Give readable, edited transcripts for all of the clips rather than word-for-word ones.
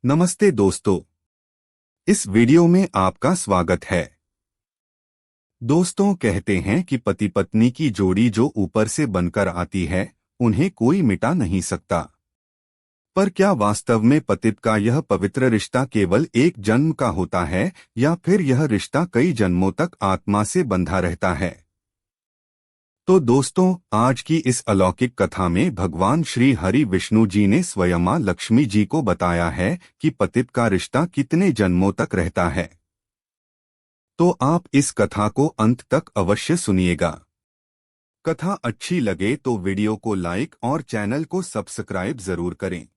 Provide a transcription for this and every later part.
नमस्ते दोस्तों, इस वीडियो में आपका स्वागत है। दोस्तों, कहते हैं कि पति पत्नी की जोड़ी जो ऊपर से बनकर आती है, उन्हें कोई मिटा नहीं सकता। पर क्या वास्तव में पतित का यह पवित्र रिश्ता केवल एक जन्म का होता है या फिर यह रिश्ता कई जन्मों तक आत्मा से बंधा रहता है? तो दोस्तों, आज की इस अलौकिक कथा में भगवान श्री हरि विष्णु जी ने स्वयं मां लक्ष्मी जी को बताया है कि पतित का रिश्ता कितने जन्मों तक रहता है। तो आप इस कथा को अंत तक अवश्य सुनिएगा। कथा अच्छी लगे तो वीडियो को लाइक और चैनल को सब्सक्राइब जरूर करें।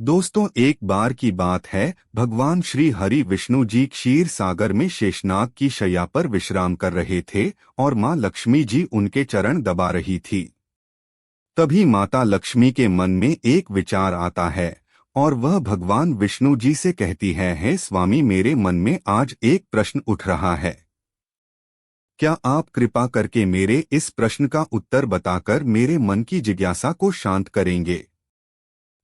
दोस्तों, एक बार की बात है, भगवान श्री हरि विष्णु जी क्षीर सागर में शेषनाग की शैया पर विश्राम कर रहे थे और मां लक्ष्मी जी उनके चरण दबा रही थी। तभी माता लक्ष्मी के मन में एक विचार आता है और वह भगवान विष्णु जी से कहती है, हे स्वामी, मेरे मन में आज एक प्रश्न उठ रहा है। क्या आप कृपा करके मेरे इस प्रश्न का उत्तर बताकर मेरे मन की जिज्ञासा को शांत करेंगे?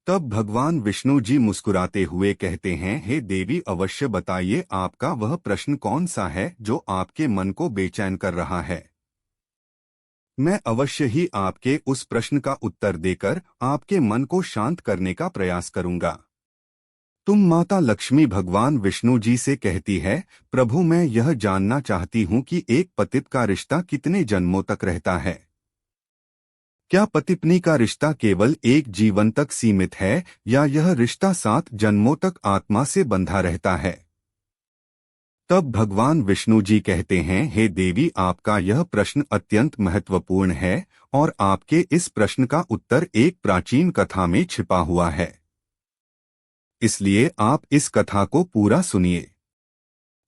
तब भगवान विष्णु जी मुस्कुराते हुए कहते हैं, हे देवी, अवश्य बताइए, आपका वह प्रश्न कौन सा है जो आपके मन को बेचैन कर रहा है। मैं अवश्य ही आपके उस प्रश्न का उत्तर देकर आपके मन को शांत करने का प्रयास करूंगा। तुम माता लक्ष्मी भगवान विष्णु जी से कहती है, प्रभु, मैं यह जानना चाहती हूँ कि एक पतित का रिश्ता कितने जन्मों तक रहता है। क्या पति पत्नी का रिश्ता केवल एक जीवन तक सीमित है या यह रिश्ता 7 जन्मों तक आत्मा से बंधा रहता है? तब भगवान विष्णु जी कहते हैं, हे देवी, आपका यह प्रश्न अत्यंत महत्वपूर्ण है और आपके इस प्रश्न का उत्तर एक प्राचीन कथा में छिपा हुआ है। इसलिए आप इस कथा को पूरा सुनिए।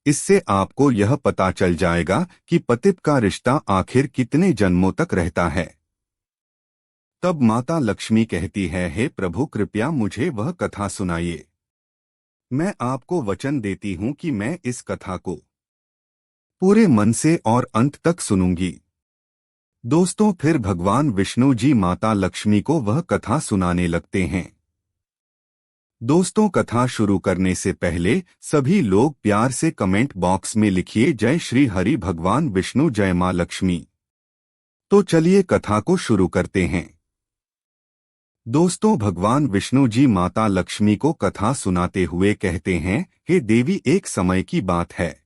इससे आपको यह पता चल जाएगा कि पतित का रिश्ता आखिर कितने जन्मों तक रहता है। तब माता लक्ष्मी कहती है, हे प्रभु, कृपया मुझे वह कथा सुनाइए। मैं आपको वचन देती हूँ कि मैं इस कथा को पूरे मन से और अंत तक सुनूंगी। दोस्तों, फिर भगवान विष्णु जी माता लक्ष्मी को वह कथा सुनाने लगते हैं। दोस्तों, कथा शुरू करने से पहले सभी लोग प्यार से कमेंट बॉक्स में लिखिए, जय श्री हरि भगवान विष्णु, जय मां लक्ष्मी। तो चलिए कथा को शुरू करते हैं। दोस्तों, भगवान विष्णु जी माता लक्ष्मी को कथा सुनाते हुए कहते हैं, हे देवी, एक समय की बात है।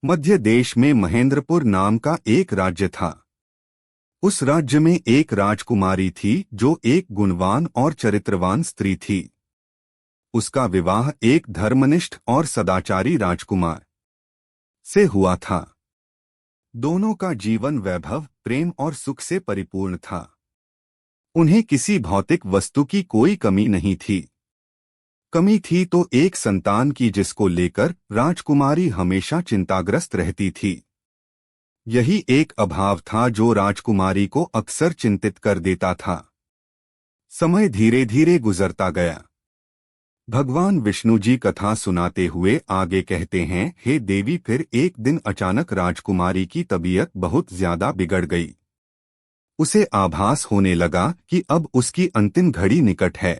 मध्य देश में महेंद्रपुर नाम का एक राज्य था। उस राज्य में एक राजकुमारी थी जो एक गुणवान और चरित्रवान स्त्री थी। उसका विवाह एक धर्मनिष्ठ और सदाचारी राजकुमार से हुआ था। दोनों का जीवन वैभव, प्रेम और सुख से परिपूर्ण था। उन्हें किसी भौतिक वस्तु की कोई कमी नहीं थी। कमी थी तो एक संतान की, जिसको लेकर राजकुमारी हमेशा चिंताग्रस्त रहती थी। यही एक अभाव था जो राजकुमारी को अक्सर चिंतित कर देता था। समय धीरे धीरे गुजरता गया। भगवान विष्णु जी कथा सुनाते हुए आगे कहते हैं, हे देवी, फिर एक दिन अचानक राजकुमारी की तबीयत बहुत ज्यादा बिगड़ गई। उसे आभास होने लगा कि अब उसकी अंतिम घड़ी निकट है।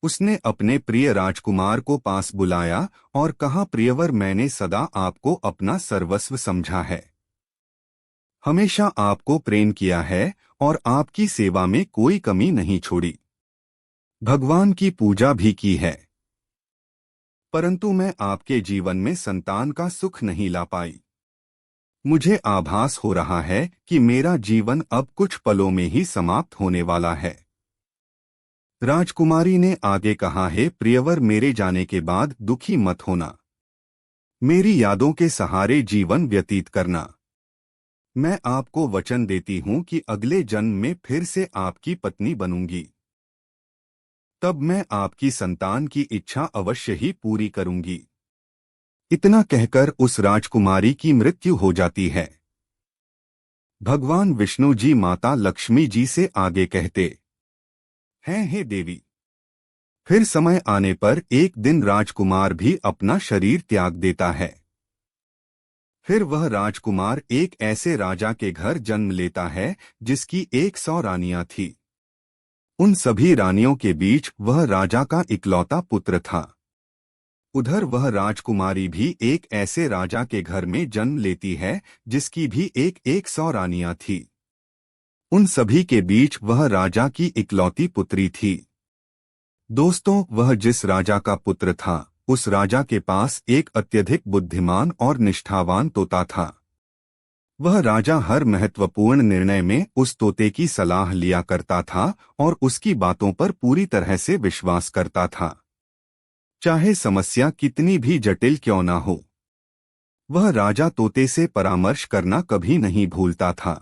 उसने अपने प्रिय राजकुमार को पास बुलाया और कहा, प्रियवर, मैंने सदा आपको अपना सर्वस्व समझा है, हमेशा आपको प्रेम किया है और आपकी सेवा में कोई कमी नहीं छोड़ी। भगवान की पूजा भी की है, परंतु मैं आपके जीवन में संतान का सुख नहीं ला पाई। मुझे आभास हो रहा है कि मेरा जीवन अब कुछ पलों में ही समाप्त होने वाला है। राजकुमारी ने आगे कहा, हे प्रियवर, मेरे जाने के बाद दुखी मत होना। मेरी यादों के सहारे जीवन व्यतीत करना। मैं आपको वचन देती हूँ कि अगले जन्म में फिर से आपकी पत्नी बनूंगी। तब मैं आपकी संतान की इच्छा अवश्य ही पूरी करूंगी। इतना कहकर उस राजकुमारी की मृत्यु हो जाती है। भगवान विष्णु जी माता लक्ष्मी जी से आगे कहते हैं, हे देवी, फिर समय आने पर एक दिन राजकुमार भी अपना शरीर त्याग देता है। फिर वह राजकुमार एक ऐसे राजा के घर जन्म लेता है जिसकी 100 रानियां थी। उन सभी रानियों के बीच वह राजा का इकलौता पुत्र था। उधर वह राजकुमारी भी एक ऐसे राजा के घर में जन्म लेती है जिसकी भी एक एक 100 रानियां थी। उन सभी के बीच वह राजा की इकलौती पुत्री थी। दोस्तों, वह जिस राजा का पुत्र था, उस राजा के पास एक अत्यधिक बुद्धिमान और निष्ठावान तोता था। वह राजा हर महत्वपूर्ण निर्णय में उस तोते की सलाह लिया करता था और उसकी बातों पर पूरी तरह से विश्वास करता था, चाहे समस्या कितनी भी जटिल क्यों न हो। वह राजा तोते से परामर्श करना कभी नहीं भूलता था।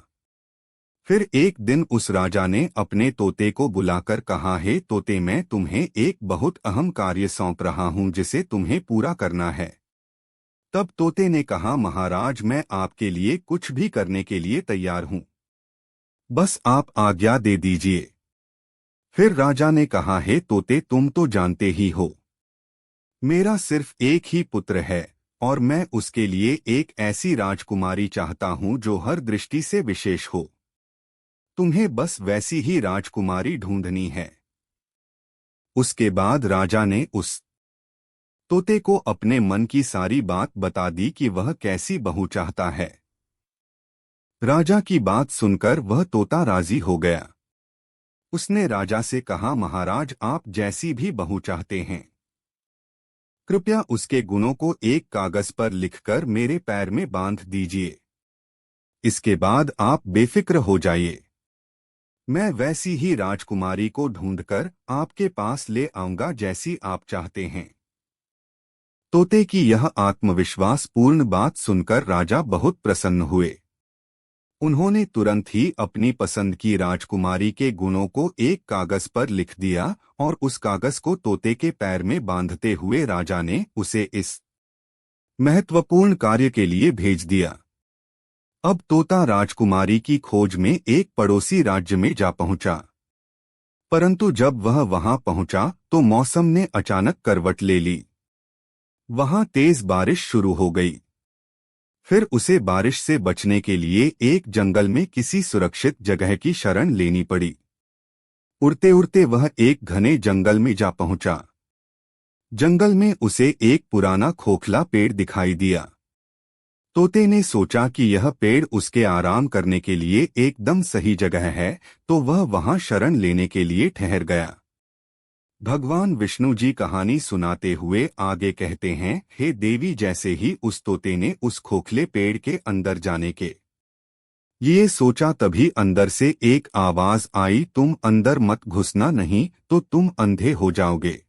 फिर एक दिन उस राजा ने अपने तोते को बुलाकर कहा, हे तोते, मैं तुम्हें एक बहुत अहम कार्य सौंप रहा हूं जिसे तुम्हें पूरा करना है। तब तोते ने कहा, महाराज, मैं आपके लिए कुछ भी करने के लिए तैयार हूं, बस आप आज्ञा दे दीजिए। फिर राजा ने कहा, हे तोते, तुम तो जानते ही हो, मेरा सिर्फ एक ही पुत्र है और मैं उसके लिए एक ऐसी राजकुमारी चाहता हूं जो हर दृष्टि से विशेष हो। तुम्हें बस वैसी ही राजकुमारी ढूंढनी है। उसके बाद राजा ने उस तोते को अपने मन की सारी बात बता दी कि वह कैसी बहू चाहता है। राजा की बात सुनकर वह तोता राजी हो गया। उसने राजा से कहा, महाराज, आप जैसी भी बहू चाहते हैं, कृपया उसके गुणों को एक कागज पर लिखकर मेरे पैर में बांध दीजिए। इसके बाद आप बेफिक्र हो जाइए। मैं वैसी ही राजकुमारी को ढूंढकर आपके पास ले आऊंगा जैसी आप चाहते हैं। तोते की यह आत्मविश्वास पूर्ण बात सुनकर राजा बहुत प्रसन्न हुए। उन्होंने तुरंत ही अपनी पसंद की राजकुमारी के गुणों को एक कागज पर लिख दिया और उस कागज को तोते के पैर में बांधते हुए राजा ने उसे इस महत्वपूर्ण कार्य के लिए भेज दिया। अब तोता राजकुमारी की खोज में एक पड़ोसी राज्य में जा पहुंचा, परंतु जब वह वहां पहुंचा तो मौसम ने अचानक करवट ले ली। वहां तेज बारिश शुरू हो गई। फिर उसे बारिश से बचने के लिए एक जंगल में किसी सुरक्षित जगह की शरण लेनी पड़ी। उड़ते उड़ते वह एक घने जंगल में जा पहुंचा। जंगल में उसे एक पुराना खोखला पेड़ दिखाई दिया। तोते ने सोचा कि यह पेड़ उसके आराम करने के लिए एकदम सही जगह है, तो वह वहां शरण लेने के लिए ठहर गया। भगवान विष्णु जी कहानी सुनाते हुए आगे कहते हैं, हे देवी, जैसे ही उस तोते ने उस खोखले पेड़ के अंदर जाने के ये सोचा, तभी अंदर से एक आवाज आई, तुम अंदर मत घुसना, नहीं तो तुम अंधे हो जाओगे।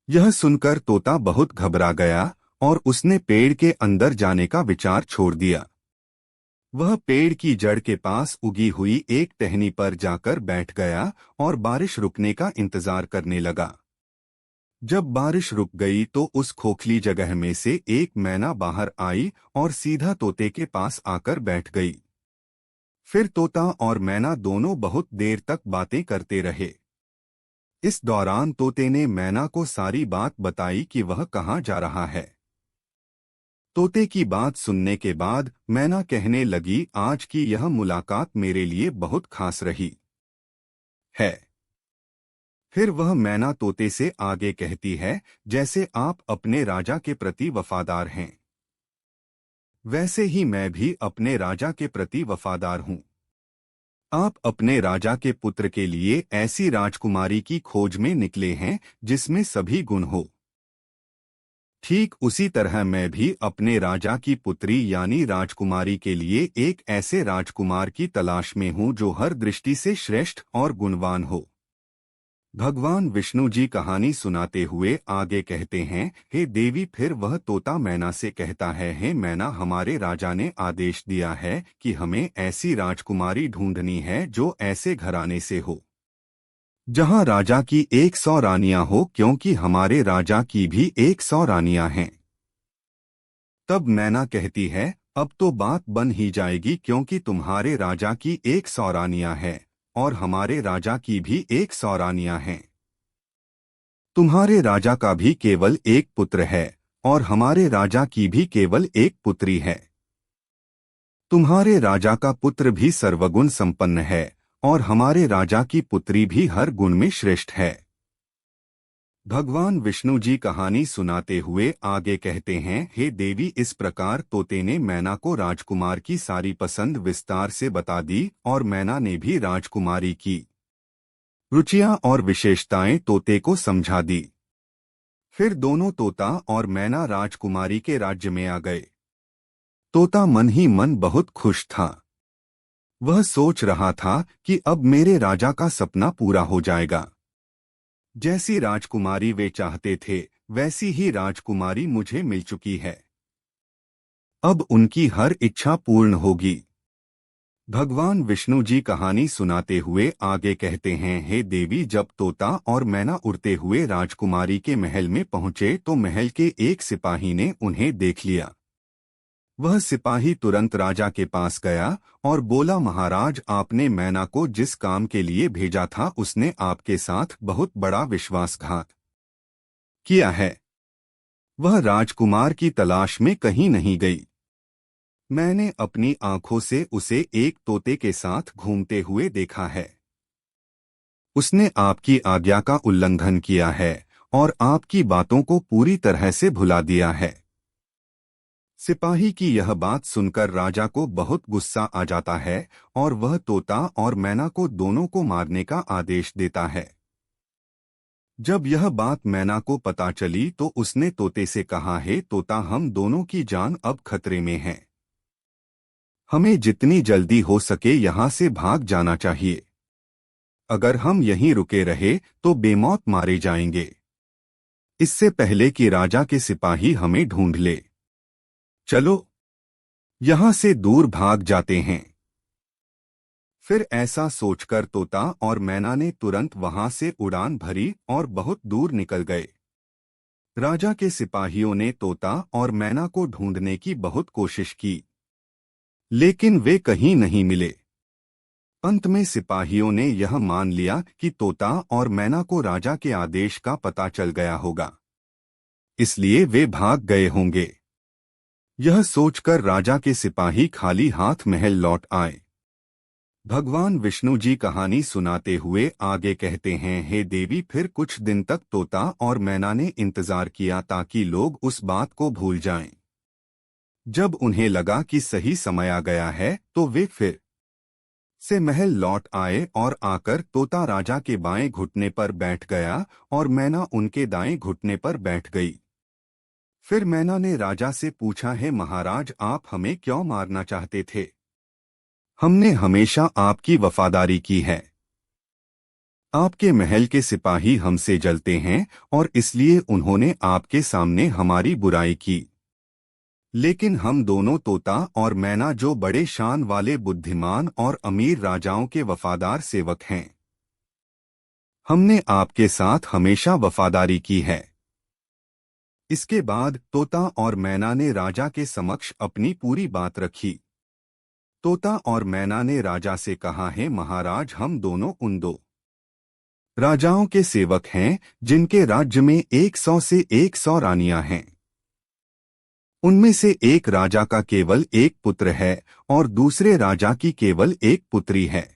यह सुनकर तोता बहुत घबरा गया और उसने पेड़ के अंदर जाने का विचार छोड़ दिया। वह पेड़ की जड़ के पास उगी हुई एक टहनी पर जाकर बैठ गया और बारिश रुकने का इंतजार करने लगा। जब बारिश रुक गई तो उस खोखली जगह में से एक मैना बाहर आई और सीधा तोते के पास आकर बैठ गई। फिर तोता और मैना दोनों बहुत देर तक बातें करते रहे। इस दौरान तोते ने मैना को सारी बात बताई कि वह कहाँ जा रहा है। तोते की बात सुनने के बाद मैना कहने लगी, आज की यह मुलाकात मेरे लिए बहुत खास रही है। फिर वह मैना तोते से आगे कहती है, जैसे आप अपने राजा के प्रति वफादार हैं, वैसे ही मैं भी अपने राजा के प्रति वफादार हूँ। आप अपने राजा के पुत्र के लिए ऐसी राजकुमारी की खोज में निकले हैं जिसमें सभी गुण हो। ठीक उसी तरह मैं भी अपने राजा की पुत्री यानी राजकुमारी के लिए एक ऐसे राजकुमार की तलाश में हूँ जो हर दृष्टि से श्रेष्ठ और गुणवान हो। भगवान विष्णु जी कहानी सुनाते हुए आगे कहते हैं, हे देवी, फिर वह तोता मैना से कहता है, हे मैना, हमारे राजा ने आदेश दिया है कि हमें ऐसी राजकुमारी ढूंढनी है जो ऐसे घराने से हो जहां राजा की 100 रानियां हो, क्योंकि हमारे राजा की भी 100 रानियां हैं। तब मैना कहती है, अब तो बात बन ही जाएगी, क्योंकि तुम्हारे राजा की 100 रानियां हैं और हमारे राजा की भी 100 रानियां हैं। तुम्हारे राजा का भी केवल एक पुत्र है और हमारे राजा की भी केवल एक पुत्री है। तुम्हारे राजा का पुत्र भी सर्वगुण संपन्न है और हमारे राजा की पुत्री भी हर गुण में श्रेष्ठ है। भगवान विष्णु जी कहानी सुनाते हुए आगे कहते हैं, हे देवी, इस प्रकार तोते ने मैना को राजकुमार की सारी पसंद विस्तार से बता दी और मैना ने भी राजकुमारी की रुचियां और विशेषताएं तोते को समझा दी। फिर दोनों तोता और मैना राजकुमारी के राज्य में आ गए। तोता मन ही मन बहुत खुश था। वह सोच रहा था कि अब मेरे राजा का सपना पूरा हो जाएगा। जैसी राजकुमारी वे चाहते थे वैसी ही राजकुमारी मुझे मिल चुकी है। अब उनकी हर इच्छा पूर्ण होगी। भगवान विष्णु जी कहानी सुनाते हुए आगे कहते हैं, हे देवी, जब तोता और मैना उड़ते हुए राजकुमारी के महल में पहुंचे तो महल के एक सिपाही ने उन्हें देख लिया। वह सिपाही तुरंत राजा के पास गया और बोला, महाराज, आपने मैना को जिस काम के लिए भेजा था उसने आपके साथ बहुत बड़ा विश्वासघात किया है। वह राजकुमार की तलाश में कहीं नहीं गई। मैंने अपनी आंखों से उसे एक तोते के साथ घूमते हुए देखा है। उसने आपकी आज्ञा का उल्लंघन किया है और आपकी बातों को पूरी तरह से भुला दिया है। सिपाही की यह बात सुनकर राजा को बहुत गुस्सा आ जाता है और वह तोता और मैना को दोनों को मारने का आदेश देता है। जब यह बात मैना को पता चली तो उसने तोते से कहा, हे तोता, हम दोनों की जान अब खतरे में है। हमें जितनी जल्दी हो सके यहाँ से भाग जाना चाहिए। अगर हम यहीं रुके रहे तो बेमौत मारे जाएंगे, इससे पहले कि राजा के सिपाही हमें ढूंढ ले। चलो यहाँ से दूर भाग जाते हैं। फिर ऐसा सोचकर तोता और मैना ने तुरंत वहां से उड़ान भरी और बहुत दूर निकल गए। राजा के सिपाहियों ने तोता और मैना को ढूंढने की बहुत कोशिश की, लेकिन वे कहीं नहीं मिले। अंत में सिपाहियों ने यह मान लिया कि तोता और मैना को राजा के आदेश का पता चल गया होगा, इसलिए वे भाग गए होंगे। यह सोचकर राजा के सिपाही खाली हाथ महल लौट आए। भगवान विष्णु जी कहानी सुनाते हुए आगे कहते हैं, हे देवी, फिर कुछ दिन तक तोता और मैना ने इंतजार किया ताकि लोग उस बात को भूल जाएं। जब उन्हें लगा कि सही समय आ गया है तो वे फिर से महल लौट आए और आकर तोता राजा के बाएं घुटने पर बैठ गया और मैना उनके दाएं घुटने पर बैठ गई। फिर मैना ने राजा से पूछा, है महाराज, आप हमें क्यों मारना चाहते थे? हमने हमेशा आपकी वफादारी की है। आपके महल के सिपाही हमसे जलते हैं और इसलिए उन्होंने आपके सामने हमारी बुराई की। लेकिन हम दोनों, तोता और मैना, जो बड़े शान वाले बुद्धिमान और अमीर राजाओं के वफादार सेवक हैं, हमने आपके साथ हमेशा वफादारी की है। इसके बाद तोता और मैना ने राजा के समक्ष अपनी पूरी बात रखी। तोता और मैना ने राजा से कहा, है महाराज, हम दोनों उन दो राजाओं के सेवक हैं जिनके राज्य में 100 से 100 रानियां हैं। उनमें से एक राजा का केवल एक पुत्र है और दूसरे राजा की केवल एक पुत्री है।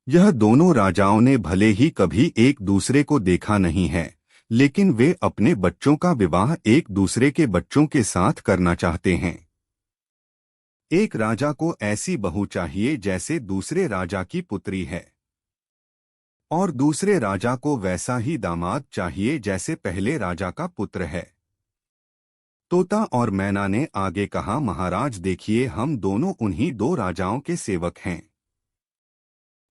यह दोनों राजाओं ने भले ही कभी एक दूसरे को देखा नहीं है, लेकिन वे अपने बच्चों का विवाह एक दूसरे के बच्चों के साथ करना चाहते हैं। एक राजा को ऐसी बहू चाहिए जैसे दूसरे राजा की पुत्री है, और दूसरे राजा को वैसा ही दामाद चाहिए जैसे पहले राजा का पुत्र है। तोता और मैना ने आगे कहा, महाराज देखिए, हम दोनों उन्हीं दो राजाओं के सेवक हैं।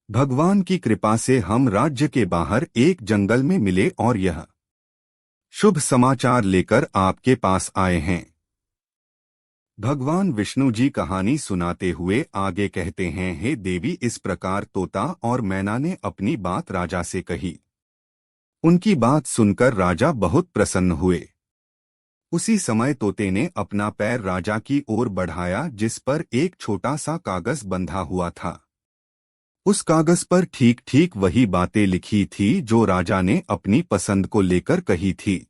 भगवान की कृपा से हम राज्य के बाहर एक जंगल में मिले और यह शुभ समाचार लेकर आपके पास आए हैं। भगवान विष्णु जी कहानी सुनाते हुए आगे कहते हैं, हे देवी, इस प्रकार तोता और मैना ने अपनी बात राजा से कही। उनकी बात सुनकर राजा बहुत प्रसन्न हुए। उसी समय तोते ने अपना पैर राजा की ओर बढ़ाया जिस पर एक छोटा सा कागज बंधा हुआ था। उस कागज पर ठीक ठीक वही बातें लिखी थी जो राजा ने अपनी पसंद को लेकर कही थी।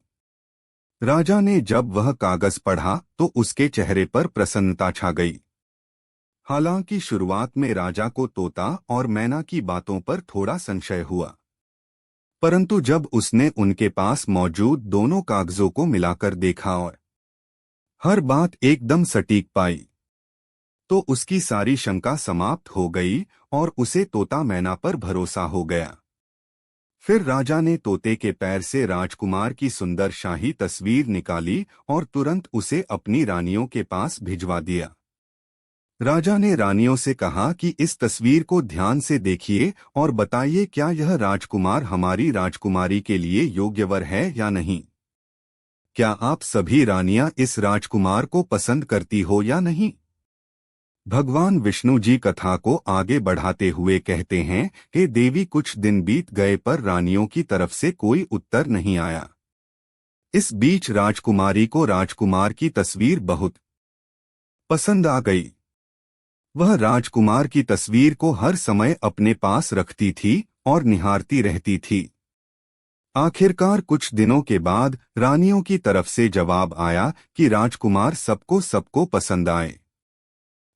राजा ने जब वह कागज पढ़ा तो उसके चेहरे पर प्रसन्नता छा गई। हालांकि शुरुआत में राजा को तोता और मैना की बातों पर थोड़ा संशय हुआ, परंतु जब उसने उनके पास मौजूद दोनों कागजों को मिलाकर देखा और हर बात एकदम सटीक पाई, तो उसकी सारी शंका समाप्त हो गई और उसे तोता मैना पर भरोसा हो गया। फिर राजा ने तोते के पैर से राजकुमार की सुंदर शाही तस्वीर निकाली और तुरंत उसे अपनी रानियों के पास भिजवा दिया। राजा ने रानियों से कहा कि इस तस्वीर को ध्यान से देखिए और बताइए क्या यह राजकुमार हमारी राजकुमारी के लिए योग्यवर है या नहीं। क्या आप सभी रानियां इस राजकुमार को पसंद करती हो या नहीं। भगवान विष्णु जी कथा को आगे बढ़ाते हुए कहते हैं कि देवी कुछ दिन बीत गए पर रानियों की तरफ से कोई उत्तर नहीं आया। इस बीच राजकुमारी को राजकुमार की तस्वीर बहुत पसंद आ गई। वह राजकुमार की तस्वीर को हर समय अपने पास रखती थी और निहारती रहती थी। आखिरकार कुछ दिनों के बाद रानियों की तरफ से जवाब आया कि राजकुमार सबको पसंद आए।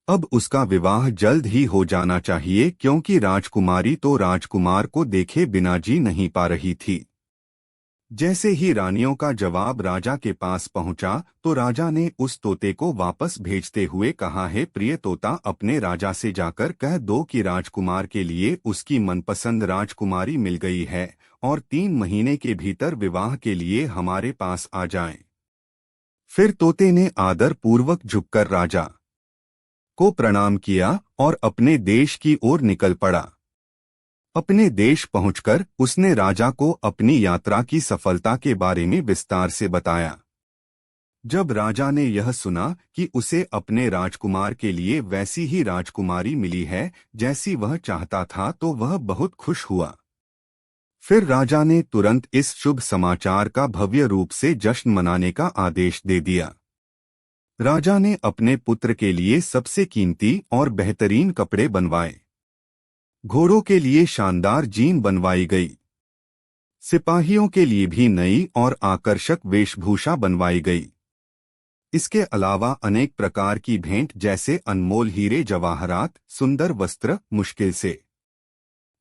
अब उसका विवाह जल्द ही हो जाना चाहिए क्योंकि राजकुमारी तो राजकुमार को देखे बिना जी नहीं पा रही थी। जैसे ही रानियों का जवाब राजा के पास पहुंचा तो राजा ने उस तोते को वापस भेजते हुए कहा, है प्रिय तोता, अपने राजा से जाकर कह दो कि राजकुमार के लिए उसकी मनपसंद राजकुमारी मिल गई है और 3 महीने के भीतर विवाह के लिए हमारे पास आ जाएं। फिर तोते ने आदर पूर्वक झुककर राजा को प्रणाम किया और अपने देश की ओर निकल पड़ा। अपने देश पहुंचकर उसने राजा को अपनी यात्रा की सफलता के बारे में विस्तार से बताया। जब राजा ने यह सुना कि उसे अपने राजकुमार के लिए वैसी ही राजकुमारी मिली है जैसी वह चाहता था तो वह बहुत खुश हुआ। फिर राजा ने तुरंत इस शुभ समाचार का भव्य रूप से जश्न मनाने का आदेश दे दिया। राजा ने अपने पुत्र के लिए सबसे कीमती और बेहतरीन कपड़े बनवाए। घोड़ों के लिए शानदार जीन बनवाई गई। सिपाहियों के लिए भी नई और आकर्षक वेशभूषा बनवाई गई। इसके अलावा अनेक प्रकार की भेंट जैसे अनमोल हीरे जवाहरात, सुंदर वस्त्र, मुश्किल से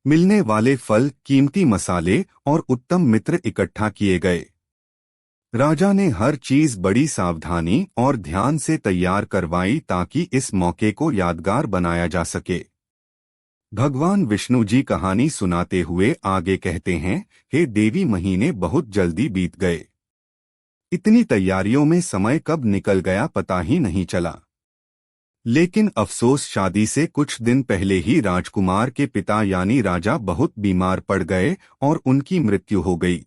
मिलने वाले फल, कीमती मसाले और उत्तम मित्र इकट्ठा किए गए। राजा ने हर चीज बड़ी सावधानी और ध्यान से तैयार करवाई ताकि इस मौके को यादगार बनाया जा सके। भगवान विष्णु जी कहानी सुनाते हुए आगे कहते हैं, हे देवी, महीने बहुत जल्दी बीत गए। इतनी तैयारियों में समय कब निकल गया पता ही नहीं चला। लेकिन अफसोस, शादी से कुछ दिन पहले ही राजकुमार के पिता यानी राजा बहुत बीमार पड़ गए और उनकी मृत्यु हो गई।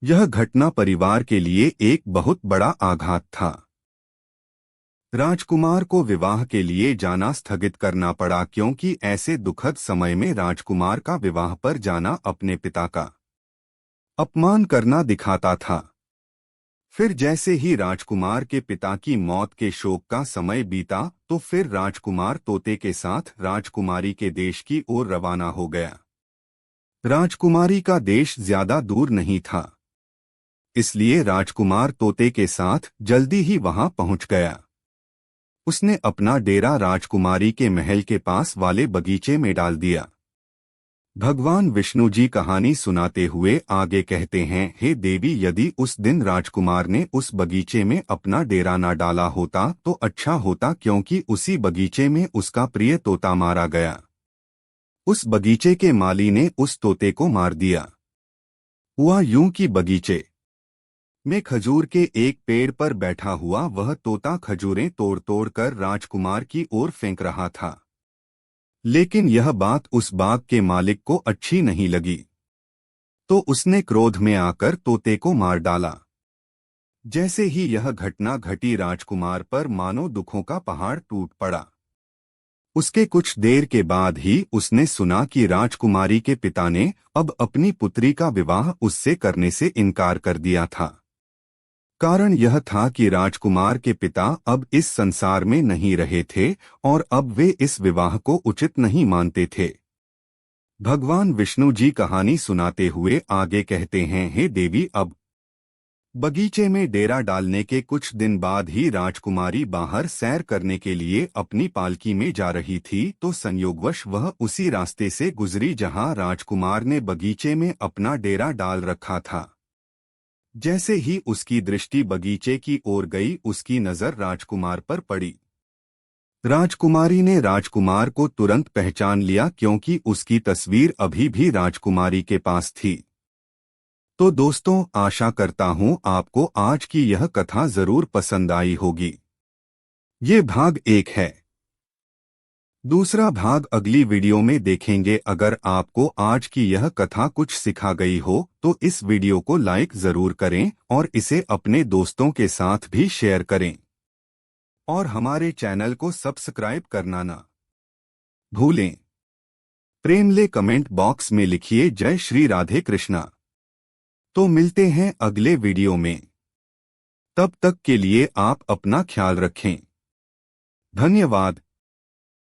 यह घटना परिवार के लिए एक बहुत बड़ा आघात था। राजकुमार को विवाह के लिए जाना स्थगित करना पड़ा क्योंकि ऐसे दुखद समय में राजकुमार का विवाह पर जाना अपने पिता का अपमान करना दिखाता था। फिर जैसे ही राजकुमार के पिता की मौत के शोक का समय बीता तो फिर राजकुमार तोते के साथ राजकुमारी के देश की ओर रवाना हो गया। राजकुमारी का देश ज्यादा दूर नहीं था, इसलिए राजकुमार तोते के साथ जल्दी ही वहां पहुंच गया। उसने अपना डेरा राजकुमारी के महल के पास वाले बगीचे में डाल दिया। भगवान विष्णु जी कहानी सुनाते हुए आगे कहते हैं, हे देवी, यदि उस दिन राजकुमार ने उस बगीचे में अपना डेरा ना डाला होता तो अच्छा होता क्योंकि उसी बगीचे में उसका प्रिय तोता मारा गया। उस बगीचे के माली ने उस तोते को मार दिया। हुआ यूं कि बगीचे में खजूर के एक पेड़ पर बैठा हुआ वह तोता खजूरें तोड़ तोड़ कर राजकुमार की ओर फेंक रहा था। लेकिन यह बात उस बाग के मालिक को अच्छी नहीं लगी, तो उसने क्रोध में आकर तोते को मार डाला। जैसे ही यह घटना घटी राजकुमार पर मानो दुखों का पहाड़ टूट पड़ा। उसके कुछ देर के बाद ही उसने सुना कि राजकुमारी के पिता ने अब अपनी पुत्री का विवाह उससे करने से इनकार कर दिया था। कारण यह था कि राजकुमार के पिता अब इस संसार में नहीं रहे थे और अब वे इस विवाह को उचित नहीं मानते थे। भगवान विष्णु जी कहानी सुनाते हुए आगे कहते हैं, हे देवी, अब बगीचे में डेरा डालने के कुछ दिन बाद ही राजकुमारी बाहर सैर करने के लिए अपनी पालकी में जा रही थी तो संयोगवश वह उसी रास्ते से गुजरी जहां राजकुमार ने बगीचे में अपना डेरा डाल रखा था। जैसे ही उसकी दृष्टि बगीचे की ओर गई उसकी नजर राजकुमार पर पड़ी। राजकुमारी ने राजकुमार को तुरंत पहचान लिया क्योंकि उसकी तस्वीर अभी भी राजकुमारी के पास थी। तो दोस्तों, आशा करता हूं आपको आज की यह कथा जरूर पसंद आई होगी। ये भाग 1 है। दूसरा भाग अगली वीडियो में देखेंगे। अगर आपको आज की यह कथा कुछ सिखा गई हो तो इस वीडियो को लाइक जरूर करें और इसे अपने दोस्तों के साथ भी शेयर करें और हमारे चैनल को सब्सक्राइब करना ना भूलें। प्रेमले कमेंट बॉक्स में लिखिए जय श्री राधे कृष्णा। तो मिलते हैं अगले वीडियो में। तब तक के लिए आप अपना ख्याल रखें। धन्यवाद।